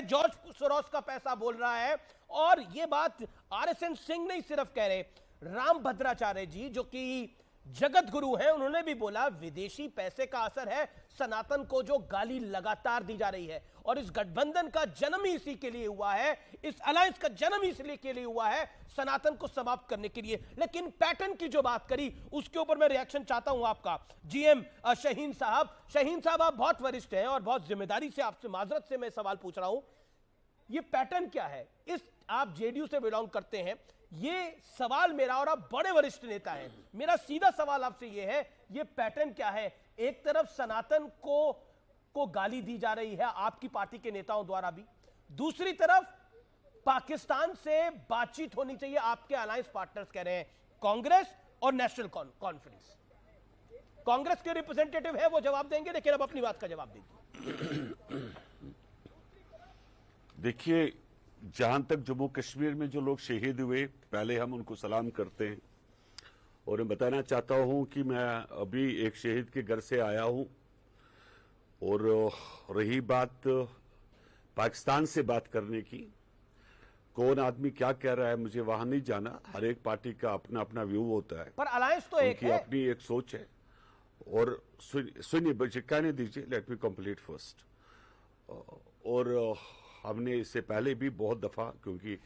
George Soros का पैसा बोल रहा है। और यह बात आरएसएन सिंह नहीं सिर्फ कह रहे, राम भद्राचार्य जी जो कि जगत गुरु हैं, उन्होंने भी बोला विदेशी पैसे का असर है सनातन को जो गाली लगातार दी जा रही है। और इस गठबंधन का जन्म ही इसी के लिए हुआ है, इस अलायंस का जन्म ही इसलिए के लिए हुआ है सनातन को समाप्त करने के लिए। लेकिन पैटर्न की जो बात करी उसके ऊपर मैं रिएक्शन चाहता हूं आपका। जीएम शहीन साहब आप बहुत वरिष्ठ हैं और बहुत जिम्मेदारी से आपसे माजरत से मैं सवाल पूछ रहा हूं, ये पैटर्न क्या है? आप जेडीयू से बिलोंग करते हैं, ये सवाल मेरा, और आप बड़े वरिष्ठ नेता हैं, मेरा सीधा सवाल आपसे ये है, ये पैटर्न क्या है? एक तरफ सनातन को गाली दी जा रही है आपकी पार्टी के नेताओं द्वारा भी, दूसरी तरफ पाकिस्तान से बातचीत होनी चाहिए, आपके अलायंस पार्टनर्स कह रहे हैं, कांग्रेस और नेशनल कॉन्फ्रेंस। कांग्रेस के रिप्रेजेंटेटिव है, वो जवाब देंगे, लेकिन अब अपनी बात का जवाब दीजिए। देखिए, जहां तक जम्मू कश्मीर में जो लोग शहीद हुए, पहले हम उनको सलाम करते हैं। और मैं बताना चाहता हूं कि मैं अभी एक शहीद के घर से आया हूं। और रही बात पाकिस्तान से बात करने की, कौन आदमी क्या कह रहा है मुझे वहां नहीं जाना, हर एक पार्टी का अपना अपना व्यू होता है, पर अलायंस तो एक है, अपनी एक सोच है। और सुनिए, बच्चे कहने दीजिए, लेट मी कंप्लीट फर्स्ट। और हमने इससे पहले भी बहुत दफा, क्योंकि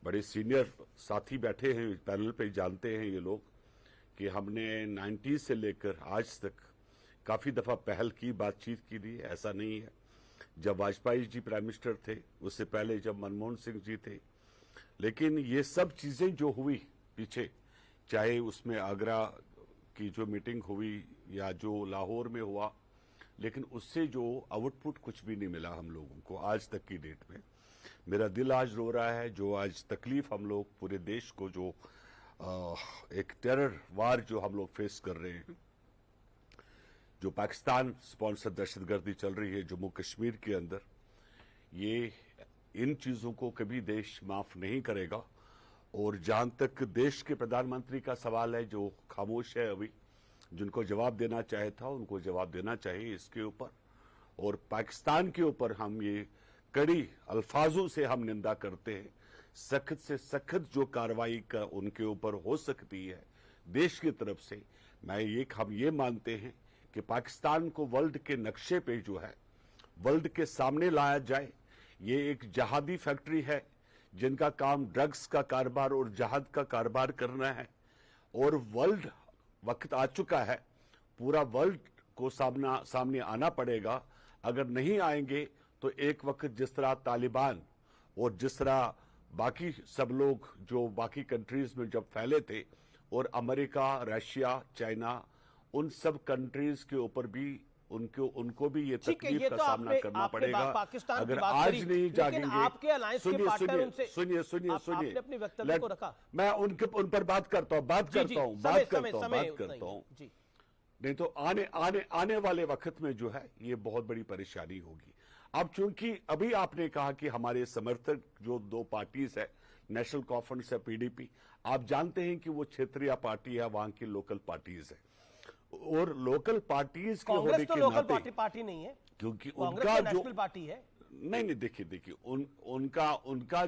बड़े सीनियर साथी बैठे हैं पैनल पे, जानते हैं ये लोग कि हमने 90 से लेकर आज तक काफी दफा पहल की, बातचीत की थी। ऐसा नहीं है, जब वाजपेयी जी प्राइम मिनिस्टर थे, उससे पहले जब मनमोहन सिंह जी थे। लेकिन ये सब चीजें जो हुई पीछे, चाहे उसमें आगरा की जो मीटिंग हुई या जो लाहौर में हुआ, लेकिन उससे जो आउटपुट कुछ भी नहीं मिला हम लोगों को आज तक की डेट में। मेरा दिल आज रो रहा है, जो आज तकलीफ हम लोग पूरे देश को, जो एक टेरर वार जो हम लोग फेस कर रहे हैं, जो पाकिस्तान स्पॉन्सर दहशतगर्दी चल रही है जम्मू कश्मीर के अंदर, ये इन चीजों को कभी देश माफ नहीं करेगा। और जहां तक देश के प्रधानमंत्री का सवाल है, जो खामोश है अभी, जिनको जवाब देना चाहे था उनको जवाब देना चाहिए इसके ऊपर। और पाकिस्तान के ऊपर हम ये कड़ी अल्फाजों से हम निंदा करते हैं, सख्त से सख्त जो कार्रवाई का उनके ऊपर हो सकती है देश की तरफ से। हम ये मानते हैं कि पाकिस्तान को वर्ल्ड के नक्शे पे जो है, वर्ल्ड के सामने लाया जाए। ये एक जहादी फैक्ट्री है जिनका काम ड्रग्स का कारोबार और जहाद का कारोबार करना है। और वर्ल्ड वक्त आ चुका है, पूरा वर्ल्ड को सामने आना पड़ेगा। अगर नहीं आएंगे तो एक वक्त जिस तरह तालिबान और जिस तरह बाकी सब लोग जो बाकी कंट्रीज में जब फैले थे, और अमेरिका, रशिया, चाइना, उन सब कंट्रीज के ऊपर भी उनको भी ये तकलीफ का सामना करना पड़ेगा। अगर आज नहीं जागेंगे, आपके अलायंस के पार्टनर उनसे सुनिए, अपने वक्तव्य को रखा, मैं उन पर बात करता हूं। नहीं तो आने वाले वक्त में जो है ये बहुत बड़ी परेशानी होगी। अब चूंकि अभी आपने कहा कि हमारे समर्थक जो दो पार्टीज है, नेशनल कॉन्फ्रेंस है, पीडीपी, आप जानते हैं कि वो क्षेत्रीय पार्टी है, वहां की लोकल पार्टीज है। और लोकल पार्टीज के होने के नाते पार्टी नहीं है, क्योंकि उनका जो पार्टी है, नहीं देखिए उनका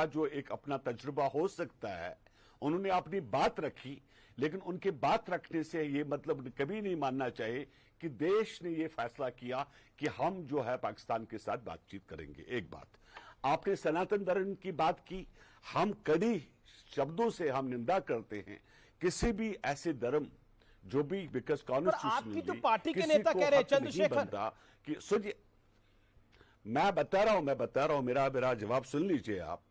जो एक अपना तजुर्बा हो सकता है, उन्होंने अपनी बात रखी। लेकिन उनके बात रखने से ये मतलब कभी नहीं मानना चाहिए कि देश ने ये फैसला किया कि हम जो है पाकिस्तान के साथ बातचीत करेंगे। एक बात, आपने सनातन धर्म की बात की, हम कड़ी शब्दों से हम निंदा करते हैं किसी भी ऐसे धर्म जो भी, बिकॉज कॉन्स्टिट्यूशन आपकी तो पार्टी के नेता कह रहे हैं चंद्रशेखर कि सुनिए, मैं बता रहा हूं, मेरा जवाब सुन लीजिए आप।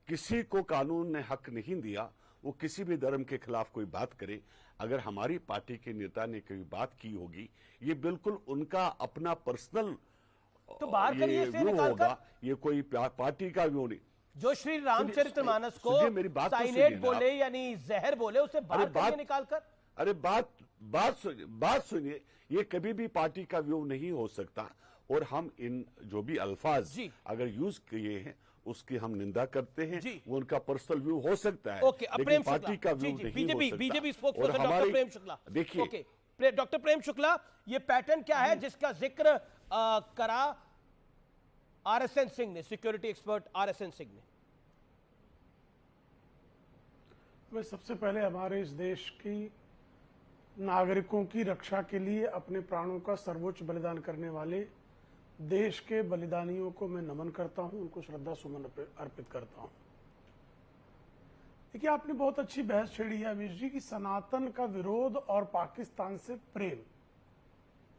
किसी को कानून ने हक नहीं दिया वो किसी भी धर्म के खिलाफ कोई बात करे। अगर हमारी पार्टी के नेता ने कोई बात की होगी, ये बिल्कुल उनका अपना पर्सनल तो बाहर करिए इसे निकाल कर, ये कोई पार्टी का व्यू नहीं। जो श्री रामचरितमानस को साइनेट बोले यानी जहर बोले, उसे बाहर करिए निकाल कर। अरे बात सुनिए, ये कभी भी पार्टी का व्यू नहीं हो सकता। और हम इन जो भी अल्फाज अगर यूज किए हैं उसकी हम निंदा करते हैं। वो उनका पर्सनल व्यू हो सकता है, लेकिन पार्टी का व्यू नहीं हो सकता। BJP spokesperson doctor Prem Shukla, देखिए डॉक्टर प्रेम शुक्ला, ये पैटर्न क्या है जिसका जिक्र करा आरएसएन सिंह ने, सिक्योरिटी एक्सपर्ट आरएसएन सिंह ने। वे सबसे पहले हमारे इस देश की नागरिकों की रक्षा के लिए अपने प्राणों का सर्वोच्च बलिदान करने वाले देश के बलिदानियों को मैं नमन करता हूं, उनको श्रद्धा सुमन अर्पित करता हूं। देखिए, आपने बहुत अच्छी बहस छेड़ी है अमीश जी की सनातन का विरोध और पाकिस्तान से प्रेम,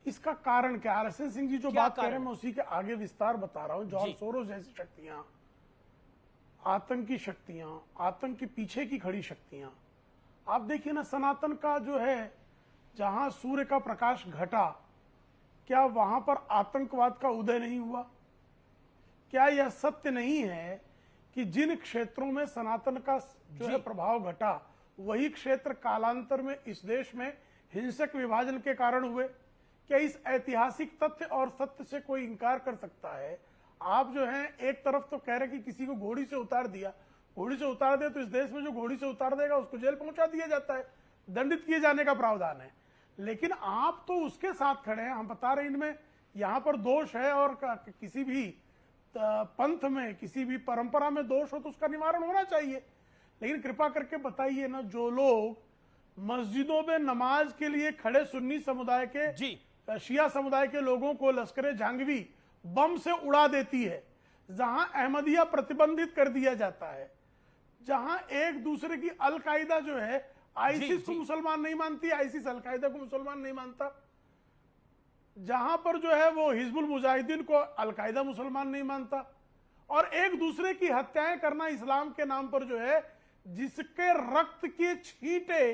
इसका कारण क्या? आरएसएन सिंह जी जो बात कर रहे हैं मैं उसी के आगे विस्तार बता रहा हूं। जॉर्ज सोरोस जैसी शक्तियां, आतंकी शक्तियां, आतंक के पीछे की खड़ी शक्तियां, आप देखिए ना, सनातन का जो है, जहां सूर्य का प्रकाश घटा, क्या वहां पर आतंकवाद का उदय नहीं हुआ? क्या यह सत्य नहीं है कि जिन क्षेत्रों में सनातन का जो है प्रभाव घटा, वही क्षेत्र कालांतर में इस देश में हिंसक विभाजन के कारण हुए? क्या इस ऐतिहासिक तथ्य और सत्य से कोई इंकार कर सकता है? आप जो हैं एक तरफ तो कह रहे कि किसी को घोड़ी से उतार दिया, घोड़ी से उतार दिया तो इस देश में जो घोड़ी से उतार देगा उसको जेल पहुंचा दिया जाता है, दंडित किए जाने का प्रावधान है। लेकिन आप तो उसके साथ खड़े हैं। हम बता रहे हैं इनमें यहां पर दोष है, और किसी भी पंथ में, किसी भी परंपरा में दोष हो तो उसका निवारण होना चाहिए। लेकिन कृपा करके बताइए ना, जो लोग मस्जिदों में नमाज के लिए खड़े सुन्नी समुदाय के, शिया समुदाय के लोगों को लश्करे जहांगीर बम से उड़ा देती है, जहां अहमदिया प्रतिबंधित कर दिया जाता है, जहां एक दूसरे की अलकायदा जो है आईसिस को मुसलमान नहीं मानती, आईसिस अलकायदा को मुसलमान नहीं मानता, जहां पर जो है वो हिजबुल मुजाहिदीन को अलकायदा मुसलमान नहीं मानता, और एक दूसरे की हत्याएं करना इस्लाम के नाम पर जो है, जिसके रक्त के छींटे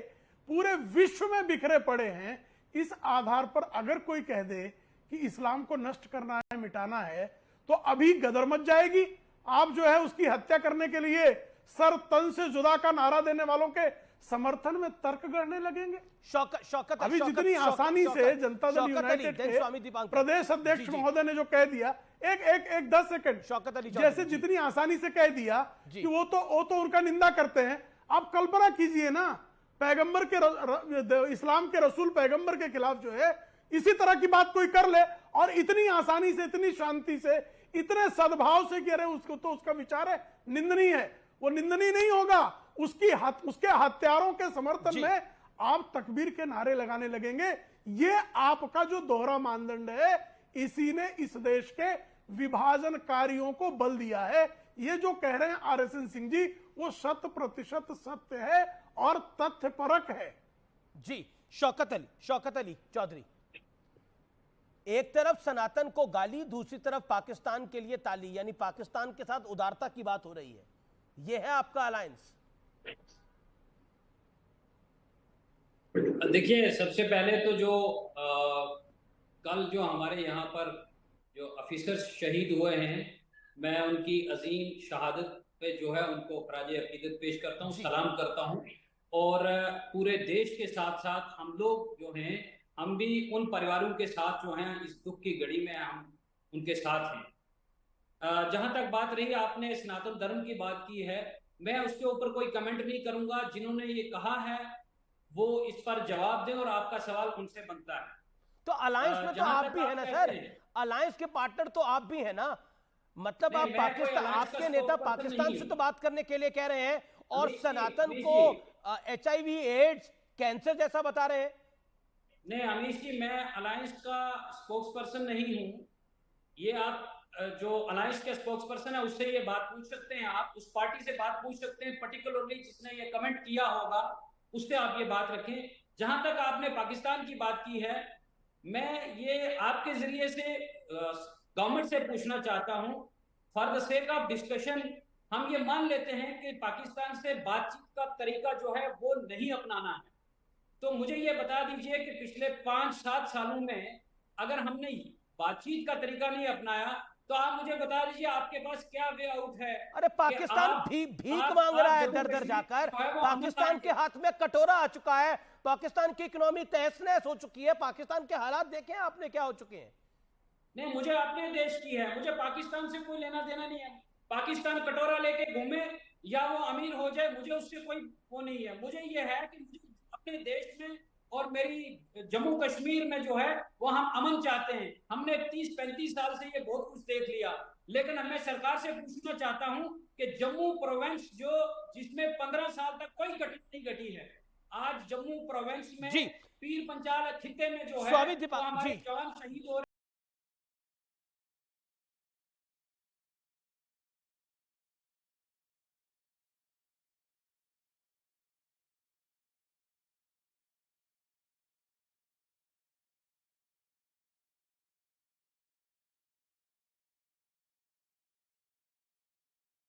पूरे विश्व में बिखरे पड़े हैं, इस आधार पर अगर कोई कह दे कि इस्लाम को नष्ट करना है, मिटाना है, तो अभी गदर मच जाएगी। आप जो है उसकी हत्या करने के लिए सर तन से जुदा का नारा देने वालों के समर्थन में तर्क गढ़ने लगेंगे। शौकत अभी जितनी आसानी से जनता दल यूनाइटेड के प्रदेश अध्यक्ष महोदय ने जो कह दिया, एक 10 सेकंड, जैसे जितनी आसानी से कह दिया कि वो तो उनका निंदा करते हैं। आप कल्पना कीजिए ना, पैगंबर के, इस्लाम के रसूल पैगंबर के खिलाफ जो है इसी तरह की बात कोई कर ले, और इतनी आसानी से, इतनी शांति से, इतने सद्भाव से कि अरे उसको तो उसका विचार है निंदनीय है, वो निंदनीय नहीं होगा। उसके हत्यारों के समर्थन में आप तकबीर के नारे लगाने लगेंगे। ये आपका जो दोहरा मानदंड है, इसी ने इस देश के विभाजनकारियों को बल दिया है। ये जो कह रहे हैं आरएसएन सिंह जी, वो 100% सत्य है और तथ्यपरक है। जी, शौकत अली चौधरी, एक तरफ सनातन को गाली, दूसरी तरफ पाकिस्तान के लिए ताली, यानी पाकिस्तान के साथ उदारता की बात हो रही है। यह है आपका अलायंस? देखिए, सबसे पहले तो जो कल जो हमारे यहाँ पर जो ऑफिसर्स शहीद हुए हैं, मैं उनकी अजीम शहादत पे जो है उनको खराजे अकीदत पेश करता हूँ, सलाम करता हूँ। और पूरे देश के साथ साथ हम लोग जो हैं, हम भी उन परिवारों के साथ जो हैं इस दुख की घड़ी में हम उनके साथ हैं। जहाँ तक बात रही, आपने सनातन धर्म की बात की है, मैं उसके ऊपर कोई कमेंट नहीं करूंगा। जिन्होंने ये कहा है वो इस पर जवाब दें, और आपका सवाल उनसे बनता है। तो अलायंस में तो आप भी है ना सर, अलायंस के पार्टनर तो आप भी है ना, मतलब आप पाकिस्तान, आपके नेता पाकिस्तान से तो बात करने के लिए कह रहे हैं, और सनातन को HIV एड्स कैंसर जैसा बता रहे हैं। नहीं अमीश जी, मैं अलायंस का स्पोक्स पर्सन नहीं हूं। ये आप जो अलायंस के स्पोक्स पर्सन है उससे ये बात पूछ सकते हैं, आप उस पार्टी से बात पूछ सकते हैं, पर्टिकुलरली जिसने ये कमेंट किया होगा उससे आप ये बात रखें। जहां तक आपने पाकिस्तान की बात की है, मैं ये आपके जरिए से गवर्नमेंट से पूछना चाहता हूं, for the sake of discussion, हम ये मान लेते हैं कि पाकिस्तान से बातचीत का तरीका जो है वो नहीं अपनाना है, तो मुझे ये बता दीजिए कि पिछले 5-7 सालों में अगर हमने बातचीत का तरीका नहीं अपनाया, तो आप मुझे बता दीजिए आपके पास क्या वे आउट है। अरे पाकिस्तान भीख मांग रहा है दर दर जाकर, पाकिस्तान के हाथ में कटोरा आ चुका है, पाकिस्तान की इकोनॉमी तहस नहस हो चुकी है, पाकिस्तान के हालात देखें आपने क्या हो चुके हैं। नहीं, मुझे अपने देश की है, मुझे पाकिस्तान से कोई लेना देना नहीं है। पाकिस्तान कटोरा लेके घूमे या वो अमीर हो जाए, मुझे उससे कोई वो नहीं है। मुझे ये है कि मुझे अपने देश में और मेरी जम्मू कश्मीर में जो है वो हम अमन चाहते हैं। हमने 30-35 साल से ये बहुत कुछ देख लिया। लेकिन मैं सरकार से पूछना चाहता हूं कि जम्मू प्रोविंस जिसमें 15 साल तक कोई घटना नहीं घटी है, आज जम्मू प्रोविंस में पीर पंचाल खित्ते में जो है हमारे जवान शहीद हो रहे